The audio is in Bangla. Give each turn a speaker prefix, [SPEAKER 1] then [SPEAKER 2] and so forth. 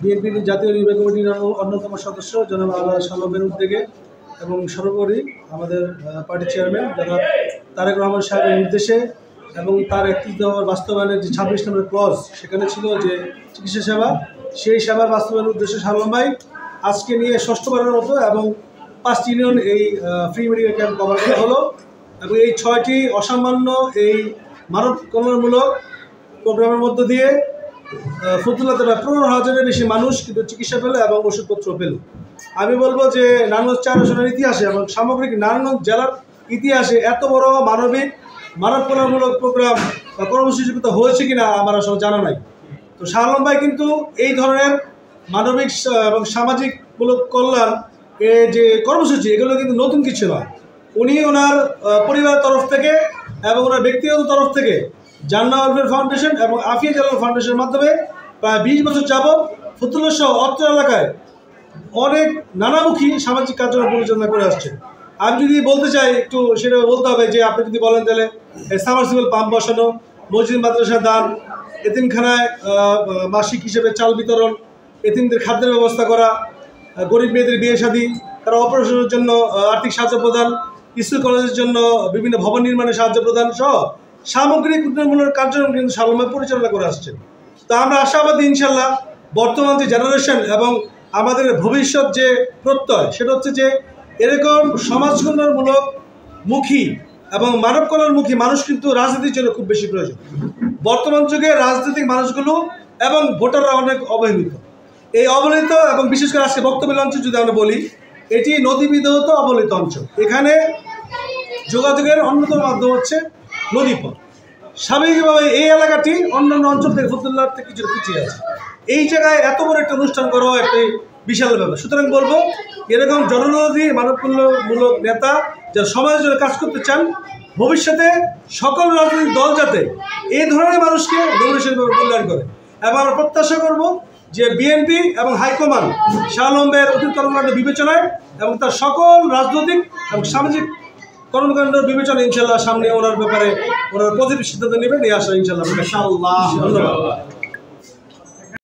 [SPEAKER 1] বিএনপির জাতীয় নির্বাহী কমিটির অন্যতম সদস্য জনাব আল্লাহ সালামের উদ্যোগে এবং সর্বোপরি আমাদের পার্টির চেয়ারম্যান জনাব তারেক রহমান সাহেবের নির্দেশে এবং তার 31 নম্বর বাস্তবায়নের যে 26 নম্বর ক্লজ সেখানে ছিল যে চিকিৎসা সেবা, সেই সেবার বাস্তবায়নের উদ্দেশ্যে সালাম ভাই আজকে নিয়ে ষষ্ঠবারের মতো এবং 5টি ইউনিয়ন এই ফ্রি মেডিকেল ক্যাম্প কভার করা হলো এবং এই 6টি অসামান্য এই মানব কল্যাণমূলক প্রোগ্রামের মধ্য দিয়ে ফতুল্লাতে 15,000-এর বেশি মানুষ কিন্তু চিকিৎসা পেল এবং ওষুধপত্র পেল। আমি বলবো যে নারায়ণগঞ্জ 4 আসনের ইতিহাসে এবং সামগ্রিক নারায়ণগঞ্জ জেলার ইতিহাসে এত বড় মানব কল্যাণমূলক প্রোগ্রাম বা কর্মসূচি হয়েছে কিনা আমার আসলে জানা নাই। তো শাহ আলম ভাই কিন্তু এই ধরনের মানবিক এবং সামাজিকমূলক কল্যাণ যে কর্মসূচি এগুলো কিন্তু নতুন কিছু নয়। উনি ওনার পরিবারের তরফ থেকে এবং ওনার ব্যক্তিগত তরফ থেকে জান্নাহ ওয়েলফেয়ার ফাউন্ডেশন এবং আফিয়া জালাল ফাউন্ডেশনের মাধ্যমে প্রায় 20 বছর যাবৎ ফতুল্লা সহ অত্র এলাকায় অনেক নানামুখী সামাজিক কার্যক্রম পরিচালনা করে আসছে। আমি যদি বলতে চাই একটু সেটা বলতে হবে যে আপনি যদি বলেন তাহলে সাবমার্সিবল পাম্প বসানো, মসজিদ মাদ্রাসা দান, এতিমখানায় মাসিক হিসেবে চাল বিতরণ, এতিমদের খাদ্যের ব্যবস্থা করা, গরিব মেয়েদের বিয়ে শাদী, তারা অপারেশনের জন্য আর্থিক সাহায্য প্রদান, স্কুল কলেজের জন্য বিভিন্ন ভবন নির্মাণে সাহায্য প্রদান সহ সামগ্রিক উন্নয়নমূলক কার্যক্রম কিন্তু শাহ আলম ভাই পরিচালনা করে আসছেন। তো আমরা আশাবাদী ইনশাল্লাহ বর্তমান যে জেনারেশন এবং আমাদের ভবিষ্যৎ যে প্রত্যয় সেটা হচ্ছে যে এরকম সমাজ কল্যাণমূলক মুখী এবং মানব কল্যাণমুখী মানুষ কিন্তু রাজনীতির জন্য খুব বেশি প্রয়োজন। বর্তমান যুগে রাজনৈতিক মানুষগুলো এবং ভোটাররা অনেক অবহেলিত। এই অবহেলিত এবং বিশেষ করে আজকে বক্তব্য অঞ্চল যদি আমরা বলি, এটি নদীবিধৌত অবহেলিত অঞ্চল। এখানে যোগাযোগের অন্যতম মাধ্যম হচ্ছে নদীপথ। স্বাভাবিকভাবে এই এলাকাটি অন্যান্য অঞ্চল থেকে ফতুল্লার থেকে কিছুটা পিছিয়ে আছে। এই জায়গায় এত বড় একটা অনুষ্ঠান করাও একটি বিশাল ব্যাপার। সুতরাং বলবো এরকম জনবিরোধী মানবকল্যাণমূলক নেতা যারা সমাজের জন্য কাজ করতে চান, ভবিষ্যতে সকল রাজনৈতিক দল যাতে এই ধরনের মানুষকে নমিনেশনভাবে মূল্যায়ন করে। এবং আমরা প্রত্যাশা করব যে বিএনপি এবং হাইকমান্ড শাহ আলম ভাইয়ের অতীত কর্মকাণ্ড বিবেচনায় এবং তার সকল রাজনৈতিক এবং সামাজিক কর্মকাণ্ড বিবেচনা ইনশাল্লাহ সামনে ওনার ব্যাপারে ওনার পজিটিভ সিদ্ধান্ত নেবেন এই আশা ইনশাল্লাহ। ধন্যবাদ।